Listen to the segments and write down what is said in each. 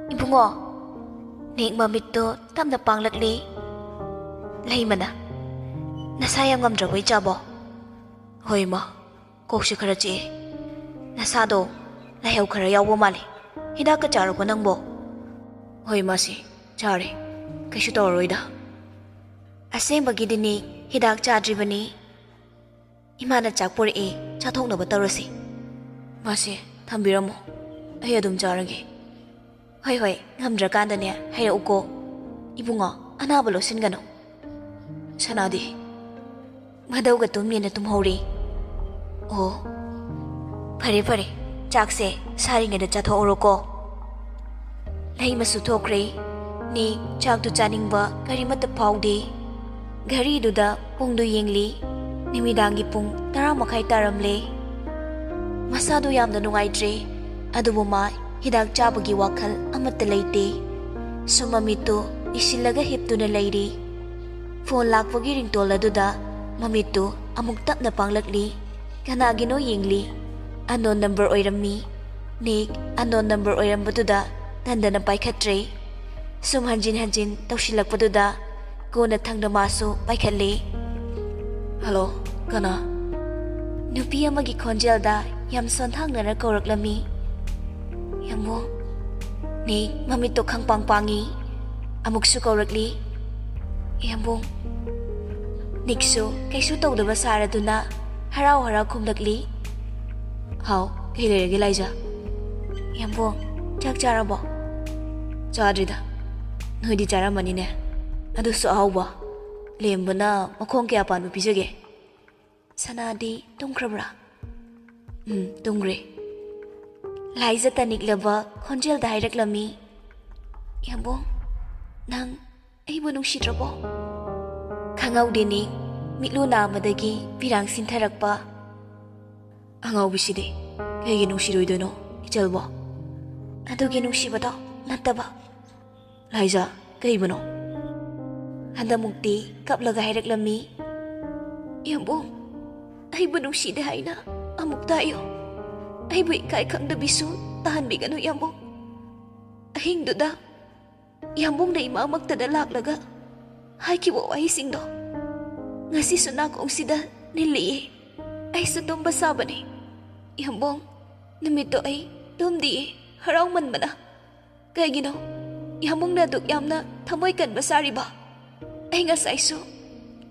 Ibungo, nik mamito tamna panglakli. Lahimana, nasayang ngamdraboy jabo. Hoy ma, kokshi khara chi. Nasado, lahaw khara yaw mali. Hidak ka charo ko nang bo. Hoy ma si, chare, kaishu toroida. Aseng bagi dini hidak chadribani. Imana chakpuri e chathok na batarasi. Masi, thambiramo. Ay adum charage. Hoy, ngamdrakanda niya, hayra uko. Ibungo, anabalo singano. Sanadi. Madaw ka tumye na tumhori. Oh. Pare, chakse, sari nga na chatho oro ko. Lahi masutokre, ni chak tu chaning ba, gari matapawdi. Gari duda, pung du yingli, nimidangi pung taramakay taramle. Masado yam na nungaytre, adubo ma, hidag chabagi wakal amatalayte. Sumamito, isilaga hipto na layri. Phone lakpagi ring tola duda, mamito, amugtap na panglakli. Kanagino yingli, unknown number oirami. Nik, unknown number oiramba duda, tanda na paikatre. Sumhanjin tawsilak pa duda, kuna thang na maso paikali. Hello, kana? Nupi amagi konjel da, yam sonthang na nakauраklami. Yambo, ni mamito kang pangpangi, amugsu kaurakli. Yambo, nikso kaisu tawdaba sara duna, haraw kumlakli. How, kailiragi Liza? Yambo, chak charabo? Chadrida, noidi charamani ne. Adu so ahawba, lemba na makhong kaya panba pijage. Sanadi tungkrabra. Tungre. Liza taniklaba khonjel da hairaklami. Yambo, nang aibu nungsitrabo? Khangaw dini, mitlu na madagi pirang sintharakpa. Angaw biside, kaigi nungsiroidono, ichalbo. Adugi nungsibato, nataba. Liza, kaibano? Handa mukti kaplaga hairaklami. Yambo, aibu nungside haina, amuk tayo. Aibu ikay kang dabiso, tahan bigano yambo. Ahing duda, yambong na imamagtadalaglaga. Hay kiwo ay singdo. Ngasi sunakong sida niliye. Ay sa tumbasaba ni. Yambong, namito ay tumdi haraw man mana. Kaya gino, yambong na dukyam na tamoy kan basari ba? Ay nga sayso,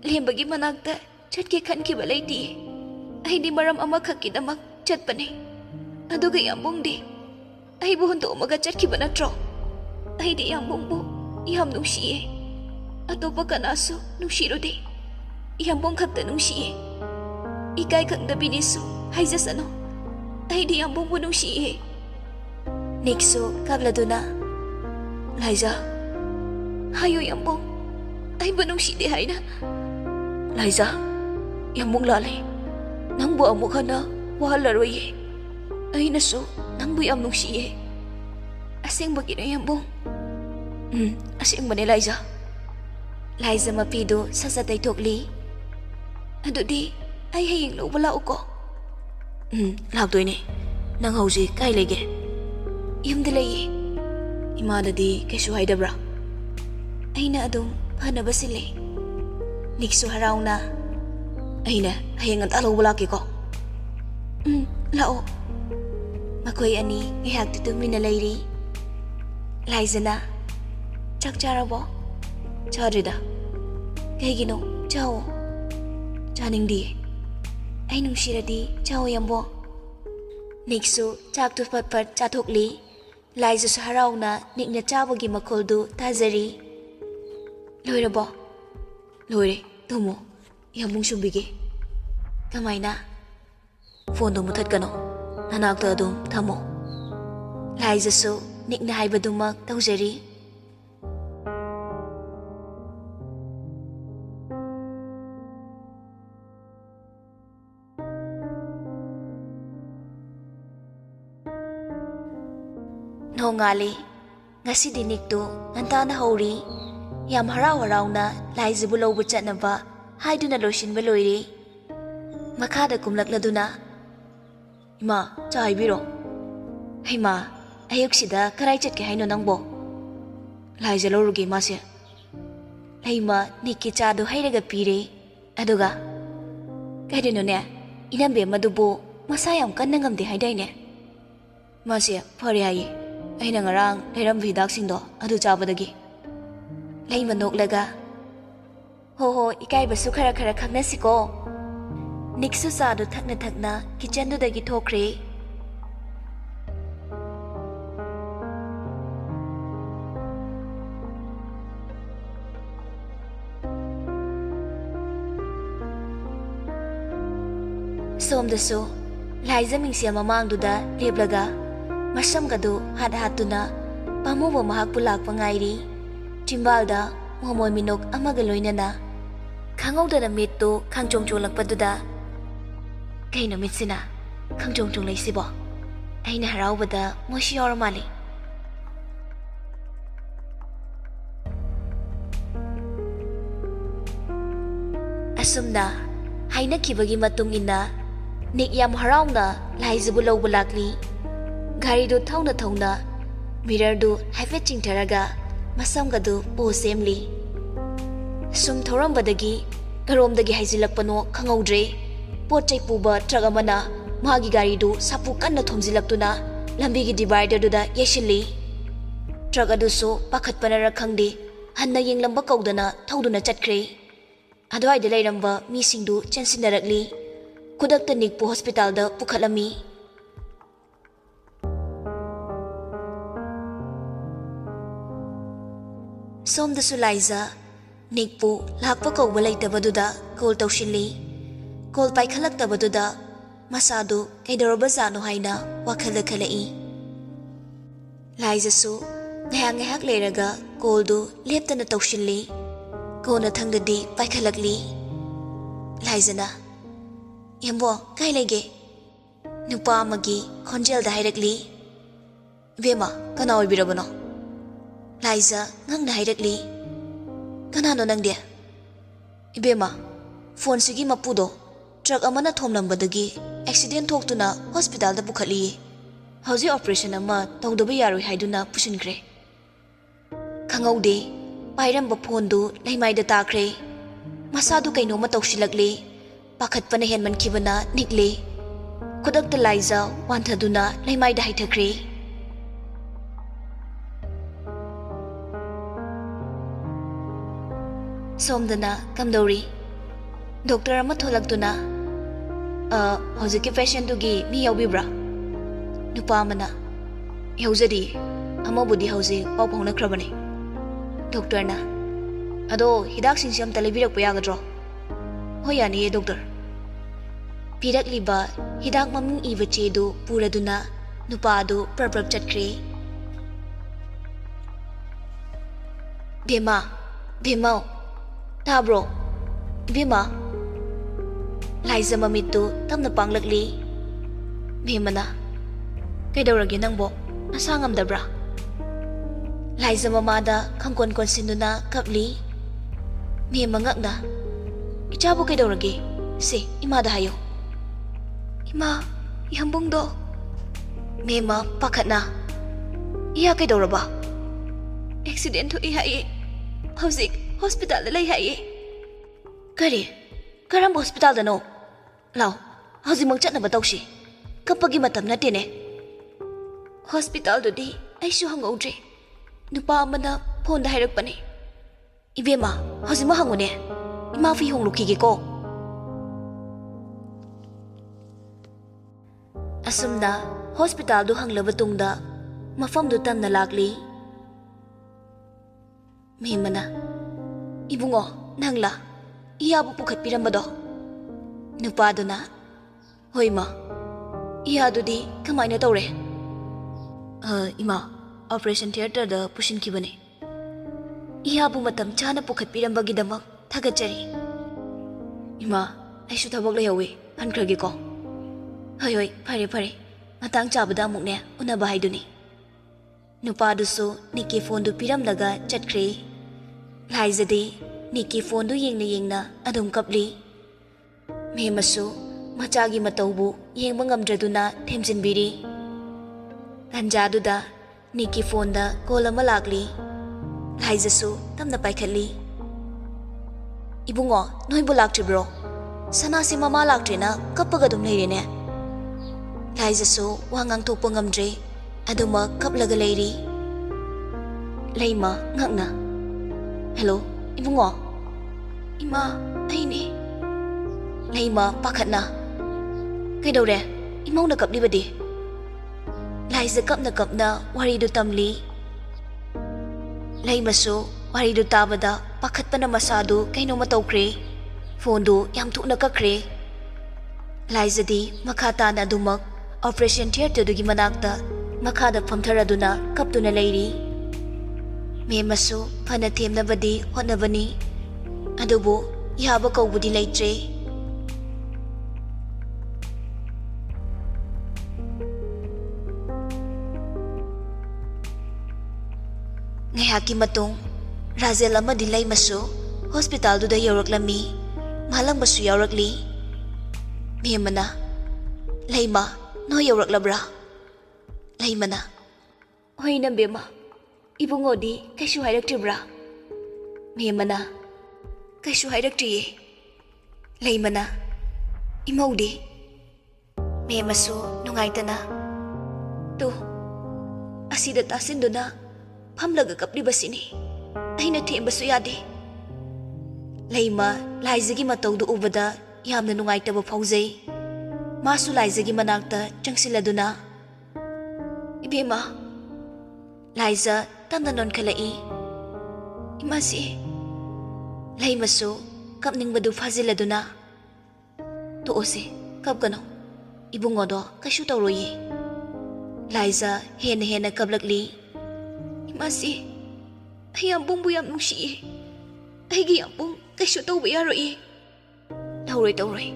lihambagi managta, chat ki kan ki balay di. Ay di maram ama kakinamak, chat pa ni. Ado ga yambong di. Ay buhon to umaga chat ki ba na tro. Ay di yambong mo, yam nung siye. Ato pa kanaso, nung shiro di. Yambong kakta nung siye. Ikay kang dabiniso, hay zasano. Ay di yambong mo nung siye. Nikso, kaglado na. Liza, hayo yambong. Ay ba nung siye hay na? Liza, yambong lalay. Nang buang mo ka na, wahalaroy. Ay naso, nang buyam nung siye. Asing bagi na yambong. Asing ba ni Liza? Liza mapido sa satay tokli. Ado di, ay haying lo wala uko. Labdoy ni, nang hausi kay lege. Iyam dilay imada di kay suhay dabra. Ay na adong hana ba sila? Nikso haraw na. Ay na, hayang at alaw wala ko. Lao. Makoy ani, ngayag titung minalayri. Liza na. Chak charabo? Charida. Kay gino, chao. Chaning di. Ay nung shira di, chao yambo. Nikso, chak tu pat chatukli. Liza sa haraw na, nik na chawagi makoldo, tazari. Loira bo? Loire, tumo. Yambong sumbigi. Kamay na. Phone do mutat ka no. Nanagta adum, tamo. Liza so, nik na hay ba dumag, tawzari? No ngali, ngasi dinik to, nganta na hori, yam haraw na, Liza bulaw butsa na ba, hay do na lotion baloyri. Makada kumlaklado na. Ima, chay biro. Hey ma, ꯑꯌꯨꯛꯁꯤꯗ ꯀꯔꯥꯏ ꯆꯠꯀꯦ ꯍꯥꯏꯅꯣ ꯅꯪꯕꯣ? ꯂꯥꯏꯖ ꯂꯧꯔꯨꯒꯦ ꯃꯥꯁꯦ. ꯂꯩꯃ ꯅꯤꯛꯀꯤ ꯆꯥꯗꯨ ꯍꯩꯔꯒ ꯄꯤꯔꯦ. ꯑꯗꯨꯒ ꯀꯩꯗꯩꯅꯣꯅꯦ? ꯏꯅꯝꯕꯦꯝ ꯑꯗꯨꯕꯨ ꯃꯁꯥ ꯌꯥꯝ ꯀꯟꯅ ꯉꯝꯗꯦ ꯍꯥꯏꯗꯥꯏꯅꯦ? ꯃꯥꯁꯦ ꯐꯔꯦ ꯍꯥꯏꯌꯦ. ꯑꯩꯅ ꯉꯔꯥꯡ ꯂꯩꯔꯝꯕ ꯍꯤꯗꯥꯛꯁꯤꯡꯗꯣ ꯑꯗꯨ ꯆꯥꯕꯗꯒꯤ. ꯂꯩꯃ ꯅꯣꯛꯂꯒ ꯍꯣ ꯏꯀꯥꯏꯕꯁꯨ ꯈꯔ ꯈꯔ ꯈꯪꯅꯁꯤꯀꯣ. ꯅꯤꯛꯁꯨ ꯆꯥꯗꯨ ꯊꯛꯅ ꯊꯛꯅ ꯀꯤꯆꯟꯗꯨꯗꯒꯤ ꯊꯣꯛꯈ꯭ꯔꯦ. ꯁꯣꯝꯗꯁꯨ ꯂꯥꯏꯖ ꯃꯤꯡꯁꯦꯜ ꯃꯃꯥꯡꯗꯨꯗ ꯂꯦꯞꯂꯒ ꯃꯁꯝꯒꯗꯨ ꯍꯥꯠꯇꯨꯅ ꯄꯥꯝꯃꯨꯕ ꯃꯍꯥꯛꯄꯨ ꯂꯥꯛꯄ ꯉꯥꯏꯔꯤ. ꯆꯤꯝꯕꯥꯜꯗ ꯃꯣꯃꯣꯏ ꯃꯤꯅꯣꯛ ꯑꯃꯒ ꯂꯣꯏꯅꯅ ꯈꯪꯍꯧꯗꯅ ꯃꯤꯠꯇꯨ ꯈꯪꯆꯣꯡ ꯆꯣꯡꯂꯛꯄꯗꯨꯗ ꯀꯩꯅꯣ ꯃꯤꯠꯁꯤꯅ ꯈꯪꯆꯣꯡ ꯆꯣꯡꯂꯛꯏꯁꯤꯕꯣ? ꯑꯩꯅ ꯍꯔꯥꯎꯕꯗ ꯃꯣꯏꯁꯨ ꯌꯥꯎꯔ ꯃꯥꯜꯂꯤ. ꯑꯁꯨꯝꯅ ꯍꯥꯏꯅꯈꯤꯕꯒꯤ ꯃꯇꯨꯡ ꯏꯟꯅ ꯅꯤꯛ ꯌꯥꯝ ꯍꯔꯥꯎꯅ ꯂꯥꯏꯖꯕꯨ ꯂꯧꯕ ꯂꯥꯛꯂꯤ. ꯒꯥꯔꯤꯗꯨ ꯊꯧꯅ ꯊꯧꯅ ꯃꯤꯔꯔꯗꯨ ꯍꯥꯏꯐꯦꯠ ꯆꯤꯡꯊꯔꯒ ꯃꯁꯝꯒꯗꯨ ꯄꯣ ꯁꯦꯝꯂꯤ. ꯁꯨꯝ ꯊꯧꯔꯝꯕꯗꯒꯤ ꯀꯔꯣꯝꯗꯒꯤ ꯍꯥꯏꯖꯤꯜꯂꯛꯄꯅꯣ ꯈꯪꯍꯧꯗ꯭ꯔꯦ. ꯄꯣꯠ ꯆꯩ ꯄꯨꯕ ꯇ꯭ꯔꯛ ꯑꯃꯅ ꯃꯥꯒꯤ ꯒꯥꯔꯤꯗꯨ ꯁꯥꯄꯨ ꯀꯟꯅ ꯊꯣꯝꯖꯤꯜꯂꯛꯇꯨꯅ ꯂꯝꯕꯤꯒꯤ ꯗꯤꯚꯥꯏꯗꯔꯗꯨꯗ ꯌꯩꯁꯤꯜꯂꯤ. ꯇ꯭ꯔꯛ ꯑꯗꯨꯁꯨ ꯄꯥꯈꯠꯄꯅꯔ ꯈꯪꯗꯦ ꯍꯟꯅ ꯌꯦꯡꯂꯝꯕ ꯀꯧꯗꯅ ꯊꯧꯗꯨꯅ ꯆꯠꯈ꯭ꯔꯦ. ꯑꯗꯨꯋꯥꯏꯗ ꯂꯩꯔꯝꯕ ꯃꯤꯁꯤꯡꯗꯨ ꯆꯦꯟꯁꯤꯟꯅꯔꯛꯂꯤ. ꯈꯨꯗꯛꯇ ꯅꯤꯛꯄꯨ ꯍꯣꯁꯄꯤꯇꯥꯜꯗ ꯄꯨꯈꯠꯂꯝꯃꯤ. ꯁꯣꯝꯗꯁꯨ ꯂꯥꯏꯖ ꯅꯤꯛꯄꯨ ꯂꯥꯛꯄ ꯀꯧꯕ ꯂꯩꯇꯕꯗꯨꯗ ꯀꯣꯜ ꯇꯧꯁꯤꯜꯂꯤ. ꯀꯣꯜ ꯄꯥꯏꯈꯠꯂꯛꯇꯕꯗꯨꯗ ꯃꯁꯥꯗꯨ ꯀꯩꯗꯧꯔꯕꯖꯥꯠꯅꯣ ꯍꯥꯏꯅ ꯋꯥꯈꯜꯗ ꯈꯜꯂꯛꯏ. ꯂꯥꯏꯖꯁꯨ ꯉꯥꯏꯍꯥꯛ ꯂꯩꯔꯒ ꯀꯣꯜꯗꯨ ꯂꯦꯞꯇꯅ ꯇꯧꯁꯤꯜꯂꯤ. ꯀꯣꯟꯅ ꯊꯪꯗꯗꯤ ꯄꯥꯏꯈꯠꯂꯛꯂꯤ. ꯂꯥꯏꯖꯅ ꯌꯥꯝꯕꯣ ꯀꯥꯏ ꯂꯩꯒꯦ? ꯅꯨꯄꯥ ꯑꯃꯒꯤ ꯈꯣꯟꯖꯦꯜꯗ ꯍꯥꯏꯔꯛꯂꯤ. ꯏꯕꯦꯝꯃ ꯀꯅꯥ ꯑꯣꯏꯕꯤꯔꯕꯅꯣ? ꯂꯥꯏꯖ ꯉꯪꯅ ꯍꯥꯏꯔꯛꯂꯤ. ꯀꯅꯥꯅꯣ ꯅꯪꯗꯤ? ꯏꯕꯦꯝꯃ ꯐꯣꯟꯁꯤꯒꯤ ꯃꯄꯨꯗꯣ ꯇ꯭ꯔꯛ ꯑꯃꯅ ꯊꯣꯝꯂꯝꯕꯗꯒꯤ ꯑꯦꯛꯁꯤꯗꯦꯟ ꯊꯣꯛꯇꯨꯅ ꯍꯣꯁꯄꯤꯇꯥꯜꯗ ꯄꯨꯈꯠꯂꯤꯌꯦ. ꯍꯧꯖꯤꯛ ꯑꯣꯄꯔꯦꯁꯟ ꯑꯃ ꯇꯧꯗꯕ ꯌꯥꯔꯣꯏ ꯍꯥꯏꯗꯨꯅ ꯄꯨꯁꯤꯟꯈ꯭ꯔꯦ. ꯈꯪꯍꯧꯗꯦ ꯄꯥꯏꯔꯝꯕ ꯐꯣꯟꯗꯨ ꯂꯩꯃꯥꯏꯗ ꯇꯥꯈ꯭ꯔꯦ. ꯃꯁꯥꯗꯨ ꯀꯩꯅꯣꯝꯃ ꯇꯧꯁꯤꯜꯂꯛꯂꯦ. ꯄꯥꯈꯠꯄꯅ ꯍꯦꯟꯃꯟꯈꯤꯕꯅ ꯅꯤꯛꯂꯦ. ꯈꯨꯗꯛꯇ ꯂꯥꯏꯖ ꯋꯥꯟꯊꯗꯨꯅ ꯂꯩꯃꯥꯏꯗ ꯍꯩꯊꯈ꯭ꯔꯦ. ꯁꯣꯝꯗꯅ ꯀꯝꯗꯧꯔꯤ? ꯗꯣꯛꯇꯔ ꯑꯃ ꯊꯣꯛꯂꯛꯇꯨꯅ ꯍꯧꯖꯤꯛꯀꯤ ꯄꯦꯁꯦꯟꯇꯨꯒꯤ ꯃꯤ ꯌꯥꯎꯕꯤꯕ꯭ꯔꯥ? ꯅꯨꯄꯥ ꯑꯃꯅ ꯌꯥꯎꯖꯔꯤꯌꯦ. ꯑꯃꯕꯨꯗꯤ ꯍꯧꯖꯤꯛ ꯄꯥꯎ ꯐꯥꯎꯅꯈ꯭ꯔꯕꯅꯤ. ꯗꯣꯛꯇꯔꯅ ꯑꯗꯣ ꯍꯤꯗꯥꯛꯁꯤꯡꯁꯤ ꯑꯝꯇ ꯂꯩꯕꯤꯔꯛꯄ ꯌꯥꯒꯗ꯭ꯔꯣ? ꯍꯣꯏ ꯌꯥꯅꯤꯌꯦ ꯗꯣꯛꯇꯔ. ꯄꯤꯔꯛꯂꯤꯕ ꯍꯤꯗꯥꯛ ꯃꯃꯤꯡ ꯏꯕ ꯆꯦꯗꯨ ꯄꯨꯔꯗꯨꯅ ꯅꯨꯄꯥ ꯑꯗꯨ ꯄ꯭ꯔꯞ ꯆꯠꯈ꯭ꯔꯦ. ꯚꯦꯃꯥꯎ ꯇꯥꯕ꯭ꯔꯣ? ꯏꯕꯦꯝꯃ. ꯂꯥꯏꯖ ꯃꯃꯤꯠꯇꯨ ꯇꯞꯅ ꯄꯥꯡꯂꯛꯂꯤ. ꯚꯦꯃꯅ ꯀꯩꯗꯧꯔꯒꯦ ꯅꯪꯕꯣ? ꯅꯁꯥ ꯉꯝꯗꯕ꯭ꯔꯥ? ꯂꯥꯏꯖ ꯃꯃꯥꯗ ꯈꯪꯀꯣꯟ ꯀꯣꯟꯁꯤꯟꯗꯨꯅ ꯀꯞꯂꯤ. ꯚꯦꯃ ꯉꯛꯅ ꯏꯆꯥꯕꯨ ꯀꯩꯗꯧꯔꯒꯦ? ꯁꯦ ꯏꯃꯥꯗ ꯍꯥꯏꯌꯣ. ꯏꯃꯥ ꯌꯥꯝꯕꯨꯡꯗꯣ. ꯚꯦꯃ ꯄꯥꯈꯠꯅ ꯏꯌꯥ ꯀꯩꯗꯧꯔꯕ? ꯑꯦꯛꯁꯤꯗꯦꯟ ꯊꯣꯛꯏ ꯍꯥꯏꯌꯦ. ꯍꯧꯖꯤꯛ ꯍꯣꯁꯄꯤꯇꯥꯜꯗ ꯂꯩ ꯍꯥꯏꯌꯦ. ꯀꯔꯤ? ꯀꯔꯝꯕ ꯍꯣꯁꯄꯤꯇꯥꯜꯗꯅꯣ? ꯂꯥꯎ ꯍꯧꯖꯤꯛꯃꯛ ꯆꯠꯅꯕ ꯇꯧꯁꯤ. ꯀꯞꯄꯒꯤ ꯃꯇꯝ ꯅꯠꯇꯦꯅꯦ. ꯍꯣꯁꯄꯤꯇꯥꯜꯗꯨꯗꯤ ꯑꯩꯁꯨ ꯍꯪꯍꯧꯗ꯭ꯔꯦ. ꯅꯨꯄꯥ ꯑꯃꯅ ꯐꯣꯟꯗ ꯍꯥꯏꯔꯛꯄꯅꯦ. ꯏꯕꯦꯝꯃ ꯍꯧꯖꯤꯛꯃꯛ ꯍꯪꯉꯨꯅꯦ. ꯏꯃꯥ ꯐꯤ ꯍꯣꯡꯂꯨꯈꯤꯒꯦꯀꯣ. ꯑꯁꯨꯝꯅ ꯍꯣꯁꯄꯤꯇꯥꯜꯗꯨ ꯍꯪꯂꯕ ꯇꯨꯡꯗ ꯃꯐꯝꯗꯨ ꯇꯝꯅ ꯂꯥꯛꯂꯤ. ꯚꯦꯃꯅ ꯏꯕꯨꯡꯉꯣ ꯅꯪꯂꯥ ꯏꯌꯥꯕꯨ ꯄꯨꯈꯠꯄꯤꯔꯝꯕꯗꯣ? ꯅꯨꯄꯥꯗꯨꯅ ꯍꯣꯏ ꯃꯥ. ꯏꯌꯥꯗꯨꯗꯤ ꯀꯃꯥꯏꯅ ꯇꯧꯔꯦ? ꯏꯃꯥ ꯑꯣꯄꯔꯦꯁꯟ ꯊꯤꯌꯦꯇꯔꯗ ꯄꯨꯁꯤꯟꯈꯤꯕꯅꯦ. ꯏꯌꯥꯕꯨ ꯃꯇꯝ ꯆꯥꯅ ꯄꯨꯈꯠꯄꯤꯔꯝꯕꯒꯤꯗꯃꯛ ꯊꯥꯒꯠꯆꯔꯤ. ꯏꯃꯥ ꯑꯩꯁꯨ ꯊꯕꯛ ꯂꯩꯍꯧꯋꯤ. ꯍꯟꯈ꯭ꯔꯒꯦꯀꯣ. ꯍꯣꯏ ꯐꯔꯦ. ꯃꯇꯥꯡ ꯆꯥꯕꯗ ꯑꯃꯨꯛꯅꯦ ꯎꯅꯕ ꯍꯥꯏꯗꯨꯅꯤ. ꯅꯨꯄꯥꯗꯨꯁꯨ ꯅꯤꯛꯀꯤ ꯐꯣꯟꯗꯨ ꯄꯤꯔꯝꯂꯒ ꯆꯠꯈ꯭ꯔꯦ. ꯂꯥꯏꯖꯗꯤ ꯅꯤꯛꯀꯤ ꯐꯣꯟꯗꯨ ꯌꯦꯡꯅ ꯑꯗꯨꯝ ꯀꯞꯂꯤ. ꯚꯦꯃꯁꯨ ꯃꯆꯥꯒꯤ ꯃꯇꯧꯕꯨ ꯌꯦꯡꯕ ꯉꯝꯗ꯭ꯔꯗꯨꯅ ꯊꯦꯝꯖꯤꯟꯕꯤꯔꯤ. ꯇꯟꯖꯥꯗꯨꯗ Nicky phone da call ama lagli. Laizasu tamna paikhatli. Ibungo noi bu laktribro. Sana si mama laktrina kappaga dum leirine. Laizasu wangang thokpa ngamdre aduma kaplaga leiri. Leima ngakna. Hello, ibungo. Ima, aini. Leima pakhatna. Kaidore, imauna kaplibadi. Laiza kapna wari du tamli. Leimasu wari du tabada pakhatpana masadu kaino matawkre. Phone du yam thukna kakre. Laiza di makhata na dumak operation theater dugi manakta makhada phamtharaduna kaptuna leiri. Memasu phana themnabadi hotnabani. Adubu yaba kaubudi leitre. Ngayaki matung Razel amadi Leimasu hospital du da yawraklami malang basu yawrakli. Miyamana Leima no yawraklabra. Leimana hoina bema ibungodi kaishu hairaktribra. Miyamana kaishu hairaktriye. Leimana imaudi. Miyamasu nungaitana tu asida tasinduna phamlaga kaplibasini aina thembasu yade. Leima laizagi mataudu ubada yamna nungaitaba fauzai. Masu laizagi manakta changsiladuna ibema laiza tamna non khalai. Imasi Leimasu kapningbadu faziladuna to ose kapkano ibungodo kaishu tawroyi. Laiza hena kablakli. Imasi ay yambungbu yam nungsiye. Aygi yambung kaishu tawba yaroi. Tawroy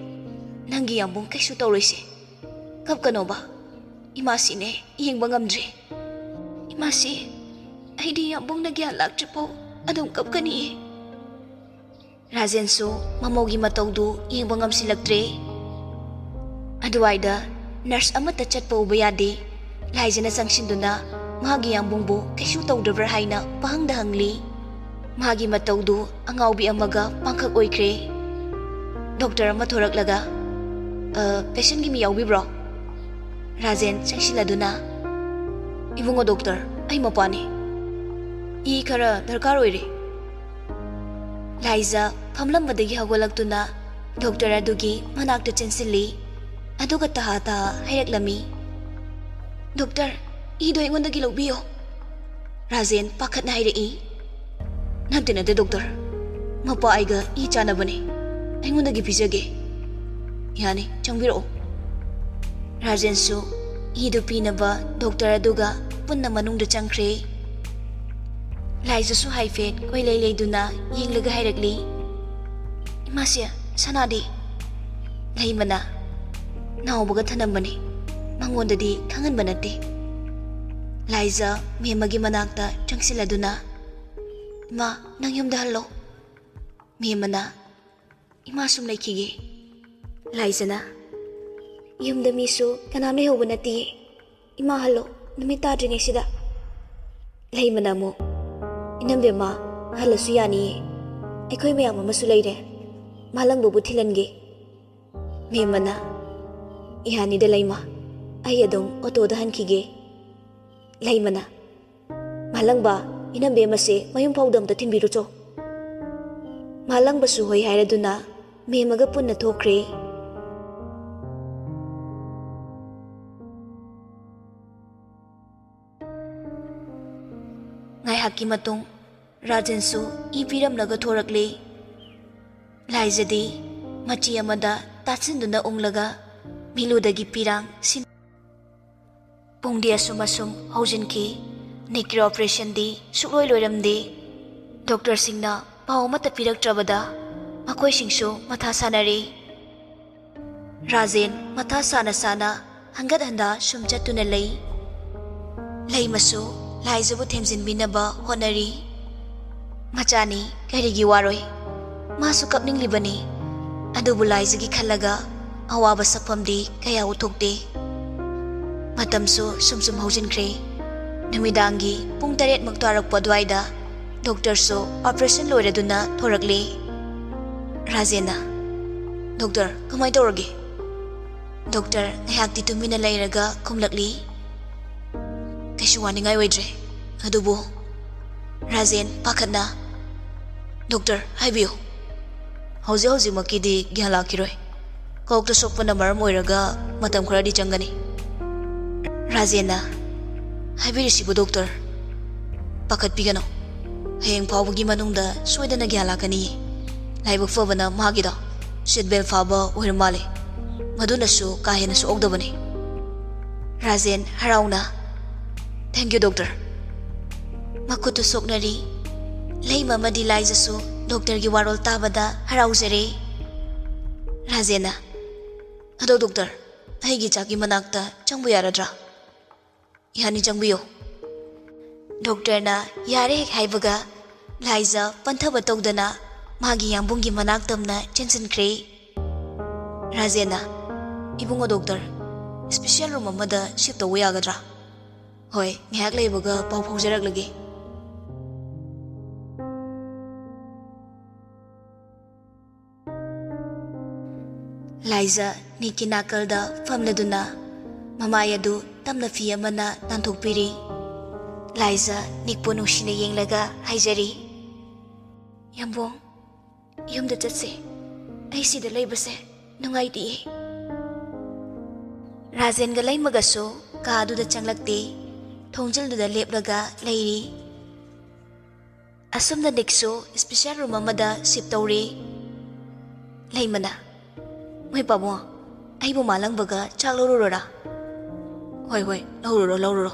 nangi yambung kaishu tawroyse. Kapkano ba imasi ne yengba ngamdre. Imasi aydi yambung nagya laktripo adum kapkani. Razensu mamogi matawdu yengba ngamsilaktre. Aduwaida nurse amata chatpa uba yade. Laizana sangshinduna magi yambungbu kaishu tawdabra haina pahangda hangli. Magi matawdu angawbi amaga pangkhak oikre. Doctor ama thoraklaga patient gi mi yawbibro. Razen sangsiladuna ibungo doctor ay mapani I khara darkar oire. Laiza phamlambadagi hagolaktuna doctor adugi manakta chensilli aduga taha haireklami. Doctor ido ingondagi lawbiyo. Razen pakhatna hairei. Nante doctor mapa aiga I chanabane ingondagi pijage. Yani changbiro. Razen su ido pinaba doctor aduga punna manungda changkhre. Laiza su haifet koi leiduna yenglaga hairakli. Imasia sanadi. Leimana naubaga thanambane mangondadi khanganba nate. Laiza memagi manakta changsiladuna ima nang yumda hallo. Memana ima sum laikhige. Laizana yumda misu kanam lehobba nati. Ima hallo numit tadringaisida. Leimana mo inambema halasu yani aikoi mayam amasu leire malangbu thilange. Memana ihani da leima ai adom auto da hankhige. Leimana malangba inambema se mayum faudam ta thinbiru cho. Malangba su hoi hairaduna memaga punna thokre. Ngai hakki matung Rajensu ibiram laga thorakle. Laizadi machi amada tatsinduna unglaga miludagi pirang sin pungdi asum haujinki nikri operation di sukloi loiramde. Doctor singna pau mata piraktrabada makoi singsu matha sanare. Rajen matha sana hangat handa sum chatuna lei. Leimasu Laizabu themjinbinaba honari. Machani karigi waroi masu kapninglibani adubu laizagi khalaga awaba sakpamdi kaya uthokte. Matamsu sumsum haujinkre Numidangi pung 8 magtarakpa adwaida doctor so operation loiraduna thorakli. Rajena, doctor kamai tawrage? Doctor ngayakti tumina layraga kumlakli. Kaisu waningai oidre adubu Rajen pakhatna. Doctor haibiyo. Hauzi makidi gyan lakiroi. Kokta sokpana maram oiraga matam kharadi changani. Rajena haibirisibu doctor. Pakhatpigano. Hayeng phawbagi manungda soidana gyan lakani. Laibak fabana magida seatbelt faba oirmale. Madunasu kahena su ogdabani. Rajen harauna. Thank you doctor. Makutu soknari. Lay mama di laijasu doctor gi warol tabada harauzare. Rajena. Ado doctor. Aigi chaki manakta changbu yaradra. Yani changbiyo. Doctor na yare hek haibaga laija pantaba togdana magi yambunggi manaktamna chensinkre. Rajena. Ibungo doctor. Special room amada shift tawu yagadra. Hoi, ngahak leibaga pau phaujarak Liza Niki nakalda famladuna mamayadu tamna fi amana nanthokpiri. Liza Nikpo nungsina yenglaga haijari. Yambong, yumda chatse. Ai sida leibase nungaiti. Rajen ga leimagaso kaduda changlakte thongjilduda leplaga leiri. Asumda Nikso special room amada sip tawri. Leimana Mai pamo, ai bu malang baga chak lorora. Hoi lororo.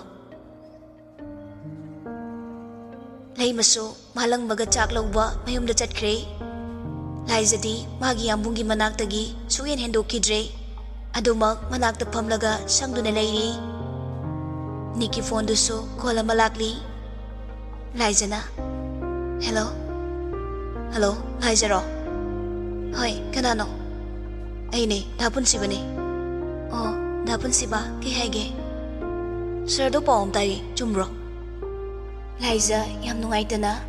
Lai maso malang baga chak lawba mayum da chatkre. Lai jadi magi yambunggi manaktagi suyen hendo kidre. Adumak manakta pamlaga sangduna leiri. Niki phone duso kola malakli. Lai jana. Hello, Lai jaro. Hoi, kanano? Aine dapun sibane. Oh, dapun siba ke haige. Sir do paum tai chumro. Liza yam nungaitana.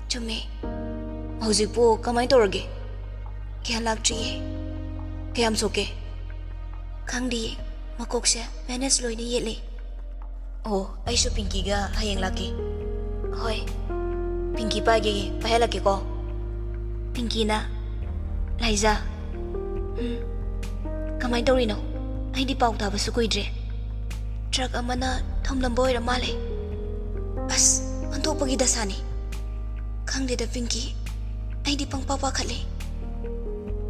Chume. Haujipo kamai torage. Kya lakchi. Kyam soke. Khangdi makokse manage loine yele. Oh, aisu Pinky ga hayeng laki. Hoi. Pinky page pahelake ko. Pinky na. Liza. Kamai torino? Ai di pau taba su kuidre. Truck amana thomlamboy ra male. As antopagi dasani. Khangde da Pinky. Ai di pang papa khale.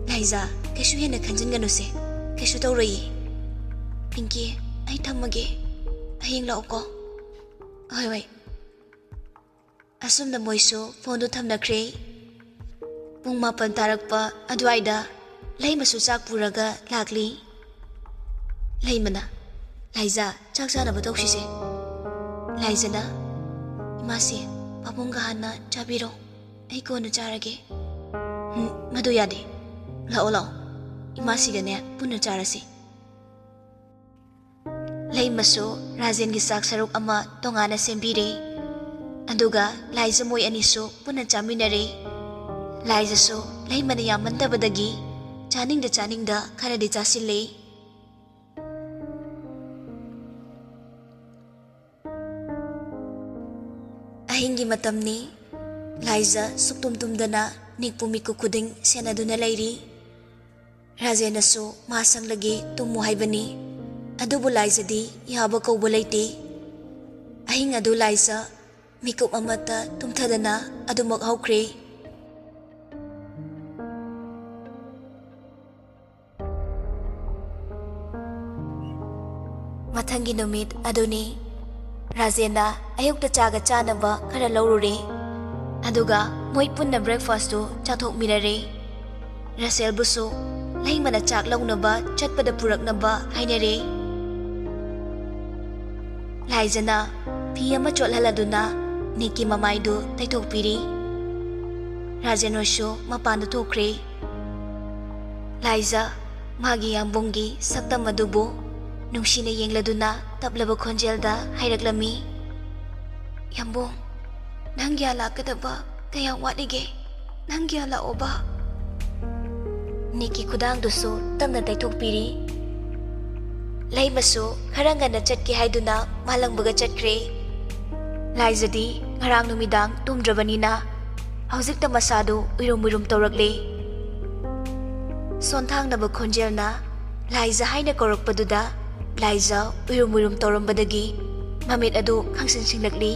Liza, kesu hena khanjin ganu se. Kesu toroi. Pinky, ai thamage. Ahing la ko. Hoi. Asum da moiso phone do thamna kre. Pung mapan tarakpa adwaida. Lai masu chak puraga lakli. Lai mana. Liza chak sana batokshi se. Liza na. Imasi papunga hana chabiro. Ai ko na charage. Madu yade. Lao. Imasi gane puna charasi. Lai masu Rajen gi sak saruk ama tongana sembire. Aduga Liza moy anisu puna chaminare. Liza so lai mana yamandabadagi. Chaning da khara de chasile. Ahingi matamni Liza suktum dana nikpumiku kuding senaduna leiri. Rajena so masang lagi tumu haibani. Adubu Liza di yaba kauba leite. Ahing adu Liza mikup amata tumthadana adumak haukre. Mathangi numit aduni Rajena ayukta chaga chanaba khara laurure. Aduga moi punna breakfast to chathok minare. Rasel busu lai mana chak launaba chatpada puraknaba hainare. Laijana piyama chothaladuna Niki mamaidu taithokpiri. Rajen hoisu mapanda thokre. Liza magi yambunggi saktam adubu ꯅꯨꯡꯁꯤꯅ ꯌꯦꯡꯂꯗꯨꯅ ꯇꯞꯂꯕ ꯈꯣꯟꯖꯦꯜꯗ ꯍꯥꯏꯔꯛꯂꯝꯃꯤ, ꯌꯥꯝꯕꯨꯡ, ꯅꯪ ꯒ꯭ꯌꯥꯟ ꯂꯥꯛꯀꯗꯕ ꯀꯌꯥꯝ ꯋꯥꯠꯂꯤꯒꯦ? ꯅꯪ ꯒ꯭ꯌꯥꯟ ꯂꯥꯛꯑꯣꯕ? ꯅꯤꯛꯀꯤ ꯈꯨꯗꯥꯡꯗꯨꯁꯨ ꯇꯞꯅ ꯇꯩꯊꯣꯛꯄꯤꯔꯤ꯫ ꯂꯩꯃꯁꯨ ꯈꯔ ꯉꯟꯅ ꯆꯠꯀꯦ ꯍꯥꯏꯗꯨꯅ ꯃꯥꯂꯪꯕꯒ ꯆꯠꯈ꯭ꯔꯦ꯫ ꯂꯥꯏꯖꯗꯤ ꯉꯔꯥꯡ ꯅꯨꯃꯤꯗꯥꯡ ꯇꯨꯝꯗ꯭ꯔꯕꯅꯤꯅ ꯍꯧꯖꯤꯛꯇ ꯃꯁꯥꯗꯨ ꯎꯏꯔꯨꯝ-ꯎꯏꯔꯨꯝ ꯇꯧꯔꯛꯂꯦ꯫ ꯁꯣꯟꯊꯥꯡꯅꯕ ꯈꯣꯟꯖꯦꯜꯅ ꯂꯥꯏꯖ ꯍꯥꯏꯅ ꯀꯧꯔꯛꯄꯗꯨꯗ ꯂꯥꯏꯖ ꯎꯏꯔꯨꯝ-ꯎꯏꯔꯨꯝ ꯇꯧꯔꯝꯕꯗꯒꯤ ꯃꯃꯤꯠ ꯑꯗꯨ ꯈꯪꯁꯤꯡ-ꯁꯤꯡꯂꯛꯂꯤ꯫